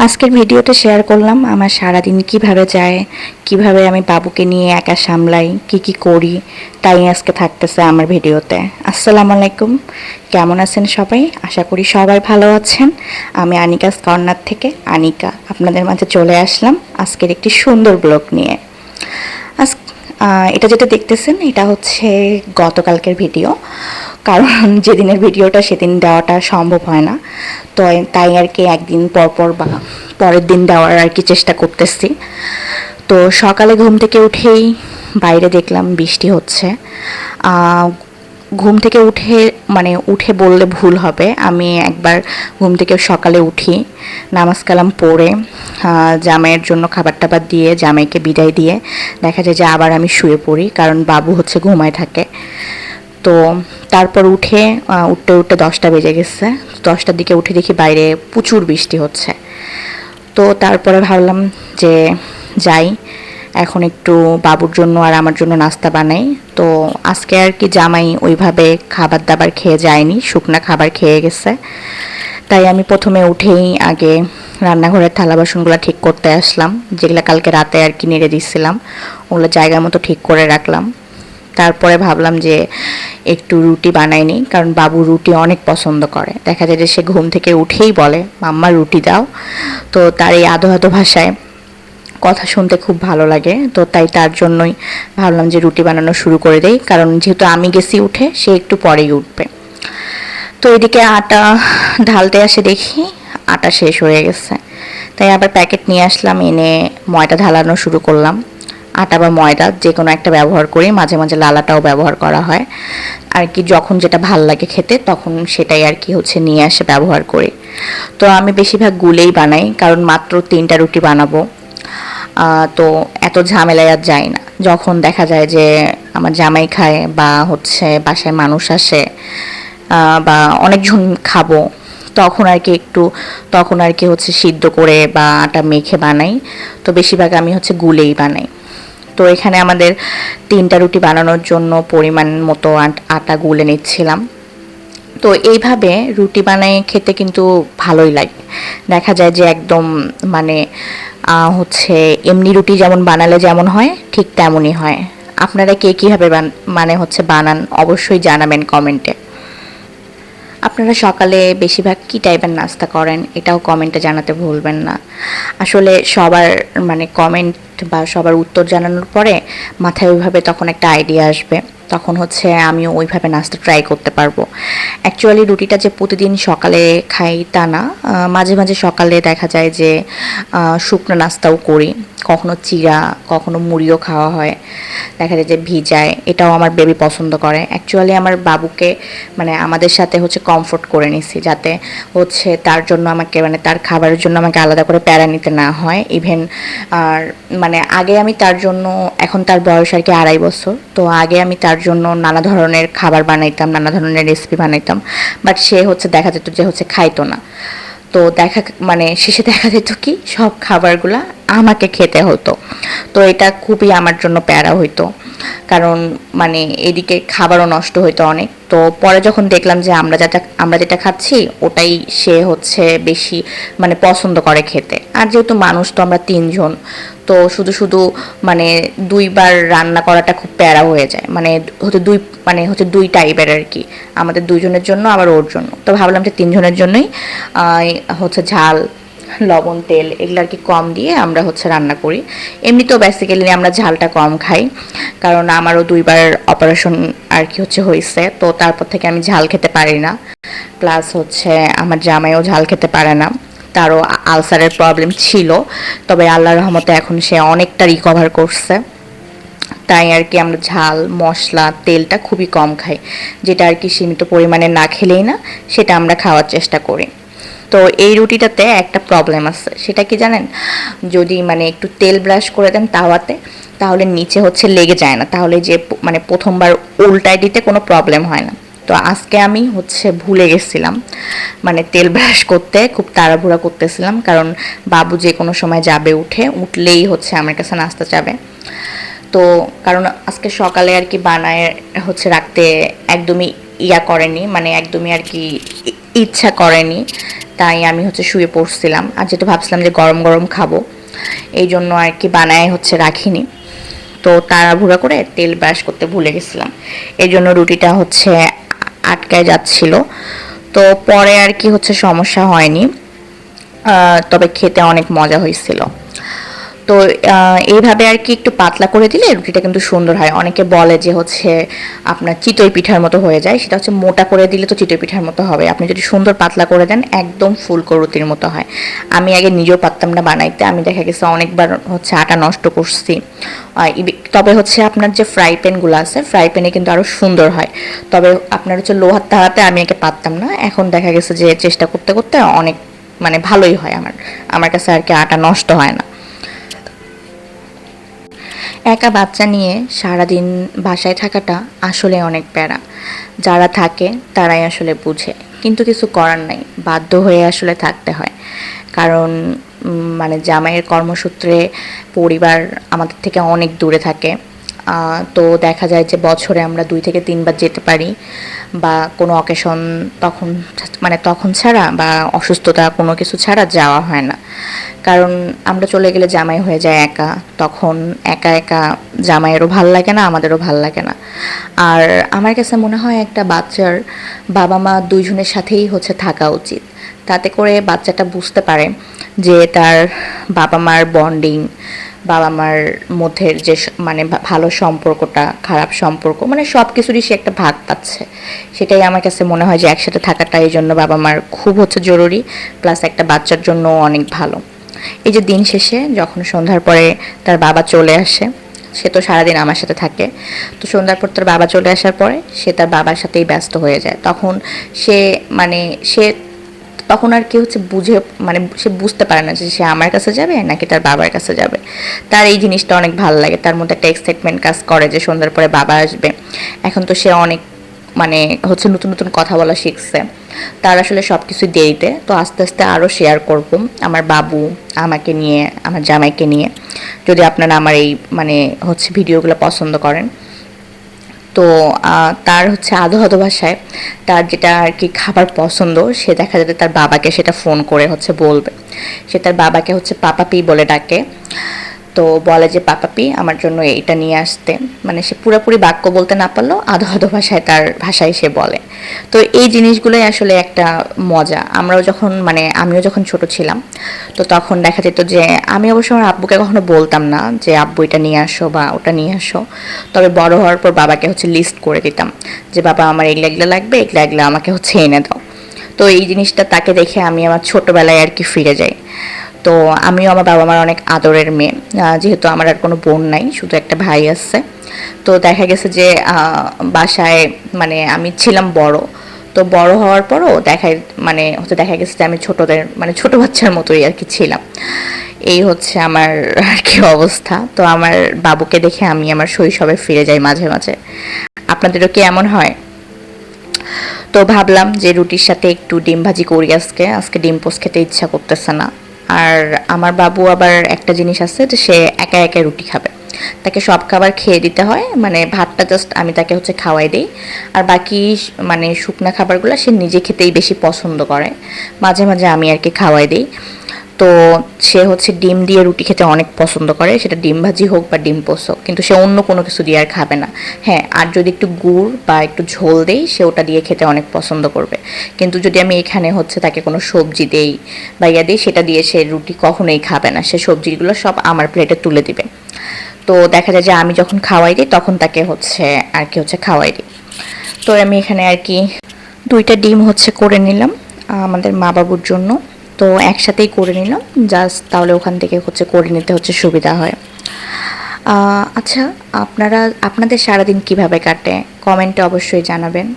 আজকের ভিডিওতে শেয়ার করলাম আমার সারাদিন কিভাবে যায়, কিভাবে আমি বাবুকে নিয়ে একা সামলাই, কি করি, তাই আজকে থাকতেছে আমার ভিডিওতে। আসসালামু আলাইকুম, কেমন আছেন সবাই? আশা করি সবাই ভালো আছেন। আমি আনিকাস কর্নার থেকে আনিকা আপনাদের মাঝে চলে আসলাম আজকের একটি সুন্দর ব্লগ নিয়ে। আজ এটা যেটা দেখতেছেন এটা হচ্ছে গতকালকের ভিডিও, কারণ যেদিনের ভিডিওটা সেদিন দেওয়াটা সম্ভব হয় না, তো তাই আর কি একদিন পর বা পরের দিন দেওয়ার আর কি চেষ্টা করতেছি। তো সকালে ঘুম থেকে উঠেই বাইরে দেখলাম বৃষ্টি হচ্ছে। ঘুম থেকে উঠে বললে ভুল হবে, আমি একবার ঘুম থেকে সকালে উঠি, নামাজ কালাম পড়ে জামাইয়ের জন্য খাবার টাবার দিয়ে জামাইকে বিদায় দিয়ে দেখা যায় যে আবার আমি শুয়ে পড়ি, কারণ বাবু হচ্ছে ঘুমায় থাকে। তো তারপর উঠতে 10টা বেজে গেছে। 10টার দিকে উঠে দেখি বাইরে প্রচুর বৃষ্টি হচ্ছে। তো তারপরে ভাবলাম যে যাই, এখন একটু বাবুর জন্য আর আমার জন্য নাস্তা বানাই। তো আজকে আর কি জামাই ওইভাবে খাবার দাবার খেয়ে যায়নি, শুকনা খাবার খেয়ে গেছে। তাই আমি প্রথমে উঠেই আগে রান্নাঘরের থালা বাসনগুলো ঠিক করতে আসলাম, যেগুলো কালকে রাতে আর কি নেড়ে দিচ্ছিলাম, ওগুলো জায়গা মতো ঠিক করে রাখলাম। তারপরে ভাবলাম যে একটু রুটি বানাই নিই, কারণ বাবু রুটি অনেক পছন্দ করে। দেখা যায় যে সে ঘুম থেকে উঠেই বলে মাম্মা রুটি দাও। তো তার এই আধো আধো ভাষায় কথা শুনতে খুব ভালো লাগে, তো তাই তার জন্যই ভাবলাম যে রুটি বানানো শুরু করে দেই, কারণ যেহেতু আমি গেছি উঠে, সে একটু পরেই উঠবে। তো এদিকে আটা ঢালতে আসে দেখি আটা শেষ হয়ে গেছে, তাই আবার প্যাকেট নিয়ে আসলাম, এনে ময়দা ঢালানো শুরু করলাম। আটা বা ময়দা যে কোনো একটা ব্যবহার করি, মাঝে মাঝে লালাটাও ব্যবহার করা হয় আর কি, যখন যেটা ভাল লাগে খেতে তখন সেটাই আর কি হচ্ছে নিয়ে আসে ব্যবহার করি। তো আমি বেশিরভাগ গুলেই বানাই, কারণ মাত্র 3টা রুটি বানাবো, তো এত ঝামেলায় আর যায় না। যখন দেখা যায় যে আমার জামাই খায় বা হচ্ছে বাসায় মানুষ আসে বা অনেকজন খাবো, তখন আর কি হচ্ছে সিদ্ধ করে বা আটা মেখে বানাই। তো বেশিরভাগ আমি হচ্ছে গুলেই বানাই। তো এখানে আমাদের 3টা রুটি বানানোর জন্য পরিমাণ মতো আটা গুলে নিচ্ছিলাম। তো এইভাবে রুটি বানাই খেতে কিন্তু ভালোই লাগে। দেখা যায় যে একদম মানে হচ্ছে এমনি রুটি যেমন বানালে যেমন হয় ঠিক তেমনই হয়। আপনারা কে কীভাবে বানান অবশ্যই জানাবেন কমেন্টে। আপনারা সকালে বেশিরভাগ কী টাইপের নাস্তা করেন এটাও কমেন্টে জানাতে ভুলবেন না। আসলে সবার কমেন্ট বা সবার উত্তর জানানোর পরে মাথায় ওইভাবে তখন একটা আইডিয়া আসবে, তখন হচ্ছে আমিও ওইভাবে নাস্তা ট্রাই করতে পারবো। অ্যাকচুয়ালি রুটিটা যে প্রতিদিন সকালে খাই তা না, মাঝে মাঝে সকালে দেখা যায় যে শুকনো নাস্তাও করি, কখনো চিড়া কখনো মুড়িও খাওয়া হয়, দেখা যায় যে ভিজায়, এটাও আমার বেবি পছন্দ করে। অ্যাকচুয়ালি আমার বাবুকে আমাদের সাথে হচ্ছে কমফোর্ট করে নিছি, যাতে হচ্ছে তার জন্য আমাকে তার খাবারের জন্য আমাকে আলাদা করে প্যারা নিতে না হয়। ইভেন আর আগে আমি তার জন্য, এখন তার বয়স আর কি 2.5 বছর, তো আগে আমি তার জন্য নানা ধরনের খাবার বানাইতাম, নানা ধরনের রেসিপি বানাইতাম, বাট সে হচ্ছে দেখা যেত যে হচ্ছে খাইতো না। তো শেষে দেখা যেত কি সব খাবারগুলা আমাকে খেতে হতো। তো এটা খুবই আমার জন্য প্যারা হইতো, কারণ এদিকে খাবারও নষ্ট হইতো অনেক। তো পরে যখন দেখলাম যে আমরা যেটা খাচ্ছি ওটাই সে হচ্ছে বেশি পছন্দ করে খেতে, আর যেহেতু মানুষ তো আমরা 3জন, তো শুধু শুধু 2বার রান্না করাটা খুব প্যারা হয়ে যায়, হচ্ছে 2 টাইপের আর কি, আমাদের 2জনের জন্য আবার ওর জন্য। তো ভাবলাম যে 3জনের জন্যই হচ্ছে ঝাল লবণ তেল এগুলো আর কি কম দিয়ে আমরা হচ্ছে রান্না করি। এমনিতেও বেসিক্যালি আমরা ঝালটা কম খাই, কারণ আমারও 2বার অপারেশন আর কি হচ্ছে হয়েছে, তো তারপর থেকে আমি ঝাল খেতে পারি না। প্লাস হচ্ছে আমার জামাইও ঝাল খেতে পারে না, তারও আলসারের প্রবলেম ছিল, তবে আল্লাহর রহমতে এখন সে অনেকটা রিকভার করছে। তাই আর কি আমরা ঝাল মশলা তেলটা খুবই কম খাই, যেটা আর কি সীমিত পরিমাণে না খেলেই না, সেটা আমরা খাওয়ার চেষ্টা করি। তো এই রুটিটাতে একটা প্রবলেম আছে, সেটা কি জানেন? যদি একটু তেল ব্রাশ করে দেন তাওয়াতে, তাহলে নিচে হচ্ছে লেগে যায় না, তাহলে যে প্রথমবার উল্টায় দিতে কোনো প্রবলেম হয় না। তো আজকে আমি হচ্ছে ভুলে গেছিলাম তেল ব্রাশ করতে, খুব তাড়াহুড়া করতেছিলাম, কারণ বাবু যে কোনো সময় যাবে, উঠলেই হচ্ছে আমার কাছে নাস্তা চাবে। তো কারণ আজকে সকালে আর কি বানায় হচ্ছে রাখতে একদমই ইয়া করেনি, মানে একদমই আর কি ইচ্ছা করেনি। তাই আমি হচ্ছে শুয়ে পড়ছিলাম, আর যেটা ভাবছিলাম যে গরম গরম খাবো, এই জন্য আর কি বানায় হচ্ছে রাখিনি। তো তাড়াহুড়া করে তেল ব্রাশ করতে ভুলে গেছিলাম, এই জন্য রুটিটা হচ্ছে আটকায় যাচ্ছিল। তো পরে আর কি হচ্ছে সমস্যা হয়নি, তবে খেতে অনেক মজা হয়েছিল। তো এইভাবে আর কি একটু পাতলা করে দিলে রুটিটা কিন্তু সুন্দর হয়। অনেকে বলে যে হচ্ছে আপনার চিতই পিঠার মতো হয়ে যায়, সেটা হচ্ছে মোটা করে দিলে তো চিতই পিঠার মতো হবে, আপনি যদি সুন্দর পাতলা করে দেন একদম ফুলকো রুটির মতো হয়। আমি আগে নিজেও পারতাম না বানাইতে, আমি দেখা গেছে অনেকবার হচ্ছে আটা নষ্ট করছি। তবে হচ্ছে আপনার যে ফ্রাই প্যানগুলো আছে, ফ্রাই প্যানে কিন্তু আরও সুন্দর হয়। তবে আপনার হচ্ছে লোহার তাহাতে আমি আগে পারতাম না, এখন দেখা গেছে যে চেষ্টা করতে করতে অনেক মানে ভালোই হয় আমার আমার কাছে আর কি আটা নষ্ট হয় না। একা বাচ্চা নিয়ে সারাদিন বাসায় থাকাটা আসলে অনেক প্যারা। যারা থাকে তারাই আসলে বুঝে, কিন্তু কিছু করার নাই, বাধ্য হয়ে আসলে থাকতে হয়। কারণ মানে জামাইয়ের কর্মসূত্রে পরিবার আমাদের থেকে অনেক দূরে থাকে। তো দেখা যায় যে বছরে আমরা 2 থেকে 3 বার যেতে পারি, বা কোনো অকেশন তখন মানে তখন ছাড়া বা অসুস্থতা কোনো কিছু ছাড়া যাওয়া হয় না। কারণ আমরা চলে গেলে জামাই হয়ে যায় একা, তখন একা একা জামাইয়েরও ভাল লাগে না, আমাদেরও ভাল লাগে না। আর আমার কাছে মনে হয় একটা বাচ্চার বাবা মা দুইজনের সাথেই হচ্ছে থাকা উচিত, তাতে করে বাচ্চাটা বুঝতে পারে যে তার বাবা মার বন্ডিং, বাবা মার মধ্যে যে মানে ভালো সম্পর্কটা খারাপ সম্পর্ক, মানে সব কিছুরই সে একটা ভাগ পাচ্ছে। সেটাই আমার কাছে মনে হয় যে একসাথে থাকাটা এই জন্য বাবা মার খুব হচ্ছে জরুরি, প্লাস একটা বাচ্চার জন্য অনেক ভালো। এই যে দিন শেষে যখন সন্ধ্যার পরে তার বাবা চলে আসে, সে তো সারাদিন আমার সাথে থাকে, তো সন্ধ্যার পর তার বাবা চলে আসার পরে সে তার বাবার সাথেই ব্যস্ত হয়ে যায়। তখন সে মানে সে তখন আর কি হচ্ছে বুঝে, মানে সে বুঝতে পারে না যে সে আমার কাছে যাবে নাকি তার বাবার কাছে যাবে। তার এই জিনিসটা অনেক ভালো লাগে, তার মধ্যে একটা এক্সাইটমেন্ট কাজ করে যে সন্ধ্যার পরে বাবা আসবে। এখন তো সে অনেক মানে হচ্ছে নতুন নতুন কথা বলা শিখছে, তার আসলে সব কিছু দেরিতে, তো আস্তে আস্তে আরও শেয়ার করব আমার বাবু আমাকে নিয়ে, আমার জামাইকে নিয়ে, যদি আপনারা আমার এই মানে হচ্ছে ভিডিওগুলো পছন্দ করেন। তো তার হচ্ছে আধো আধো ভাষায় তার যেটা আর কি খাবার পছন্দ, সে দেখা যাবে তার বাবাকে সেটা ফোন করে হচ্ছে বলবে। সে তার বাবাকে হচ্ছে পাপাপি বলে ডাকে, তো বলে যে পাপাপি আমার জন্য এইটা নিয়ে আসতে। মানে সে পুরোপুরি বাক্য বলতে না পারলেও আধো আধো ভাষায় তার ভাষায় সে বলে। তো এই জিনিসগুলোই আসলে একটা মজা। আমরাও যখন মানে আমিও যখন ছোট ছিলাম, তো তখন দেখা যেত যে আমি অবশ্য আমার আব্বুকে কখনো বলতাম না যে আব্বু এটা নিয়ে আসো বা ওটা নিয়ে আসো, তবে বড় হওয়ার পর বাবাকে হচ্ছে লিস্ট করে দিতাম যে বাবা আমার এগুলো এগুলো লাগবে, এগুলো এগুলো আমাকে হচ্ছে এনে দাও। তো এই জিনিসটা তাকে দেখে আমি আমার ছোটবেলায় আর কি ফিরে যাই। তো আমিও আমার বাবা মার অনেক আদরের মেয়ে, যেহেতু আমার আর কোনো বোন নাই, শুধু একটা ভাই আছে। তো দেখা গেছে যে বাসায় মানে আমি ছিলাম বড়, তো বড় হওয়ার পরও দেখা গেছে যে আমি ছোটদের মানে ছোট বাচ্চার মতোই আর কি ছিলাম। এই হচ্ছে আমার আর কি অবস্থা। তো আমার বাবুকে দেখে আমি আমার শৈশবে ফিরে যাই মাঝে মাঝে। আপনাদেরও কি এমন হয়? তো ভাবলাম যে রুটির সাথে একটু ডিম ভাজি করি, আজকে আজকে ডিম পোস্ট খেতে ইচ্ছা করতেছে না। আর আমার বাবু আবার একটা জিনিস আছে যে সে একা একা রুটি খাবে, তাকে সব খাবার খেয়ে দিতে হয়, মানে ভাতটা জাস্ট আমি তাকে হচ্ছে খাওয়াই দিই, আর বাকি মানে শুকনা খাবারগুলো সে নিজে খেতেই বেশি পছন্দ করে, মাঝে মাঝে আমি আর কি খাওয়াই দিই। তো সে হচ্ছে ডিম দিয়ে রুটি খেতে অনেক পছন্দ করে, সেটা ডিম ভাজি হোক বা ডিম পোস্ট হোক, কিন্তু সে অন্য কোনো কিছু দিয়ে আর খাবে না। হ্যাঁ, আর যদি একটু গুড় বা একটু ঝোল দেই সে ওটা দিয়ে খেতে অনেক পছন্দ করবে, কিন্তু যদি আমি এখানে হচ্ছে তাকে কোনো সবজি দেই বা ইয়া দিই, সেটা দিয়ে সে রুটি কখনোই খাবে না, সে সবজিগুলো সব আমার প্লেটে তুলে দিবে। তো দেখা যায় যে আমি যখন খাওয়াই দিই তখন তাকে হচ্ছে আর কি হচ্ছে খাওয়াই দিই। তো আমি এখানে আর কি 2টা ডিম হচ্ছে করে নিলাম আমাদের মা বাবুর জন্য। তো একসাথেই করে নিলাম জাস্ট, তাহলে ওখান থেকে হচ্ছে করে নিতে হচ্ছে সুবিধা হয়। আচ্ছা, আপনাদের সারাদিন কিভাবে কাটে কমেন্টে অবশ্যই জানাবেন।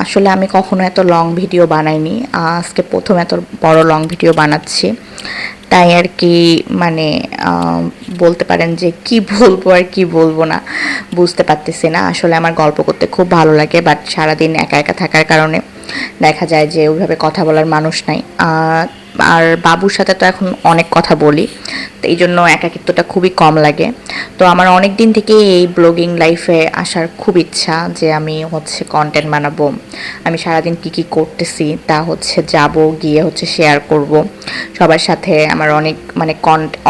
আসলে আমি কখনো এত লং ভিডিও বানাইনি, আজকে প্রথম এত বড় লং ভিডিও বানাচ্ছি, তাই আর কি মানে বলতে পারেন যে কি বলবো আর কি বলবো না বুঝতে পারতেছি না। আসলে আমার গল্প করতে খুব ভালো লাগে, বাট সারাদিন একা একা থাকার কারণে দেখা যায় যে ওইভাবে কথা বলার মানুষ নাই। আর বাবুর সাথে তো এখন অনেক কথা বলি, তো এই জন্য একাকিত্বটা খুবই কম লাগে। তো আমার অনেক দিন থেকে এই ব্লগিং লাইফে আসার খুব ইচ্ছা যে আমি হচ্ছে কন্টেন্ট বানাবো, আমি সারাদিন কি কি করতেছি তা হচ্ছে যাব গিয়ে হচ্ছে শেয়ার করব সবার সাথে, আমার অনেক মানে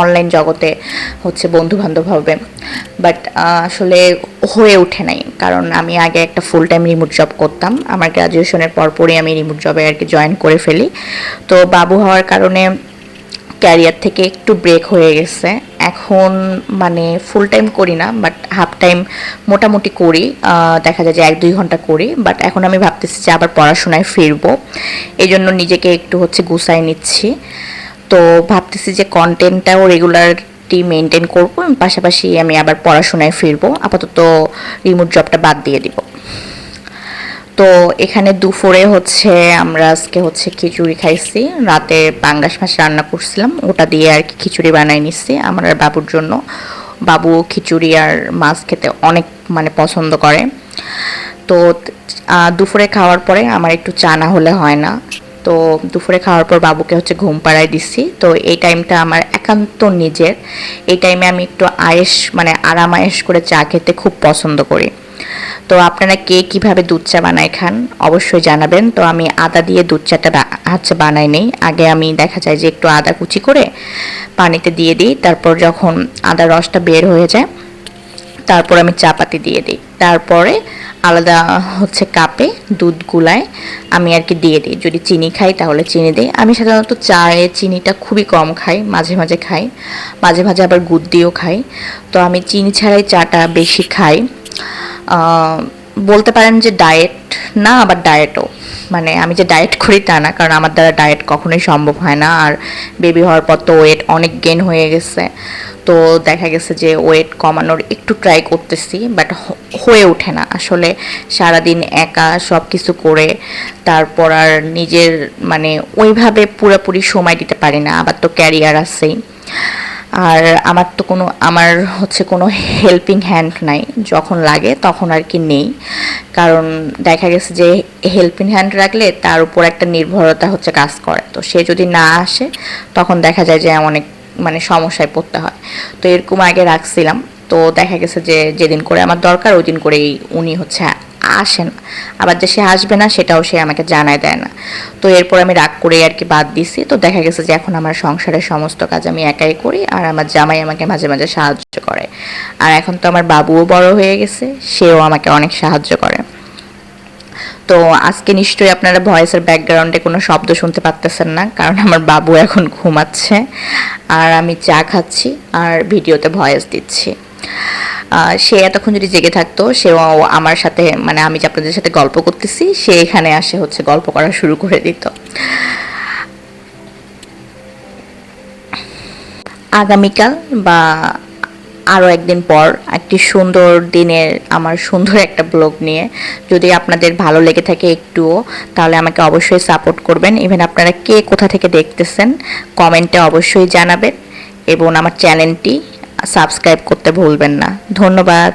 অনলাইন জগতে হচ্ছে বন্ধু বান্ধব হবে। বাট আসলে হয়ে ওঠে নাই, কারণ আমি আগে একটা ফুল টাইম রিমোট জব করতাম, আমার গ্রাজুয়েশনের পরপরই আমি রিমোট জবে আর কি জয়েন করে ফেলি। তো বাবু হওয়ার কারণে ক্যারিয়ার থেকে একটু ব্রেক হয়ে গেছে। এখন মানে ফুল টাইম করি না, বাট হাফ টাইম মোটামুটি করি, দেখা যায় যে 1-2 ঘন্টা করি। বাট এখন আমি ভাবতেছি যে আবার পড়াশোনায় ফিরবো, এই জন্য নিজেকে একটু হচ্ছে গুছাই নিচ্ছি। তো ভাবতেছি যে কন্টেন্টটাও রেগুলারটি মেনটেন করবো, পাশাপাশি আমি আবার পড়াশোনায় ফিরবো, আপাতত রিমোট জবটা বাদ দিয়ে দিব। তো এখানে দুপুরে হচ্ছে আমরা আজকে হচ্ছে খিচুড়ি খাইছি, রাতে পাঙ্গাস মাছ রান্না করছিলাম, ওটা দিয়ে আর কি খিচুড়ি বানাই নিচ্ছি আমার আর বাবুর জন্য। বাবু খিচুড়ি আর মাছ খেতে অনেক মানে পছন্দ করে। তো দুপুরে খাওয়ার পরে আমার একটু চা না হলে হয় না, তো দুপুরে খাওয়ার পর বাবুকে হচ্ছে ঘুম পাড়ায় দিচ্ছি। তো এই টাইমটা আমার একান্ত নিজের, এই টাইমে আমি একটু আয়েশ মানে আরাম আয়েশ করে চা খেতে খুব পছন্দ করি। তো আপনারা কে কীভাবে দুধ চা বানায় খান অবশ্যই জানাবেন। তো আমি আদা দিয়ে দুধ চাটা হচ্ছে বানাই নেই, আগে আমি দেখা যায় যে একটু আদা কুচি করে পানিতে দিয়ে দিই, তারপর যখন আদা রসটা বের হয়ে যায় তারপর আমি চা পাতি দিয়ে দিই, তারপরে আলাদা হচ্ছে কাপে দুধ গুলায় আমি আর কি দিয়ে দিই। যদি চিনি খাই তাহলে চিনি দিই, আমি সাধারণত চায়ে চিনিটা খুবই কম খাই, মাঝে মাঝে খাই, মাঝে মাঝে আবার গুড় দিয়েও খাই। তো আমি চিনি ছাড়াই চাটা বেশি খাই। বলতে পারেন যে ডায়েট না, আবার ডায়েটও, মানে আমি যে ডায়েট করি তা না, কারণ আমার দ্বারা ডায়েট কখনোই সম্ভব হয় না। আর বেবি হওয়ার পর তো ওয়েট অনেক গেইন হয়ে গেছে, তো দেখা গেছে যে ওয়েট কমানোর একটু ট্রাই করতেছি, বাট হয়ে ওঠে না আসলে। সারাদিন একা সব কিছু করে তারপর আর নিজের মানে ওইভাবে পুরোপুরি সময় দিতে পারি না, আবার তো ক্যারিয়ার আছেই। আর আমার হচ্ছে কোনো হেল্পিং হ্যান্ড নাই, যখন লাগে তখন আর কি নেই, কারণ দেখা গেছে যে হেল্পিং হ্যান্ড রাখলে তার উপর একটা নির্ভরতা হচ্ছে কাজ করে, তো সে যদি না আসে তখন দেখা যায় যে অনেক মানে সমস্যায় পড়তে হয়। তো এরকম আগে রাখছিলাম, তো দেখা গেছে যে যেদিন করে আমার দরকার ওই দিন করেই উনি হচ্ছে আসেন, আবার যে সে আসবে না সেটাও সে আমাকে জানায় দেয় না। তো এরপর আমি রাগ করে আর কি বাদ দিছি। তো দেখা গেছে যে এখন আমার সংসারের সমস্ত কাজ আমি একাই করি, আর আমার জামাই আমাকে মাঝে মাঝে সাহায্য করে। আর এখন তো আমার বাবুও বড় হয়ে গেছে, সেও আমাকে অনেক সাহায্য করে। তো আজকে নিশ্চয়ই আপনারা ভয়েসের ব্যাকগ্রাউন্ডে কোনো শব্দ শুনতে পারতেছেন না, কারণ আমার বাবু এখন ঘুমাচ্ছে আর আমি চা খাচ্ছি আর ভিডিওতে ভয়েস দিচ্ছি। সে এতক্ষণ যদি জেগে থাকতো, সেও আমার সাথে মানে আমি যে আপনাদের সাথে গল্প করতেছি সে এখানে আসে হচ্ছে গল্প করা শুরু করে দিত। আগামীকাল বা আরও একদিন পর একটি সুন্দর দিনের আমার সুন্দর একটা ব্লগ নিয়ে, যদি আপনাদের ভালো লেগে থাকে একটুও, তাহলে আমাকে অবশ্যই সাপোর্ট করবেন। ইভেন আপনারা কে কোথা থেকে দেখতেছেন কমেন্টে অবশ্যই জানাবেন, এবং আমার চ্যানেলটি সাবস্ক্রাইব করতে ভুলবেন না। ধন্যবাদ।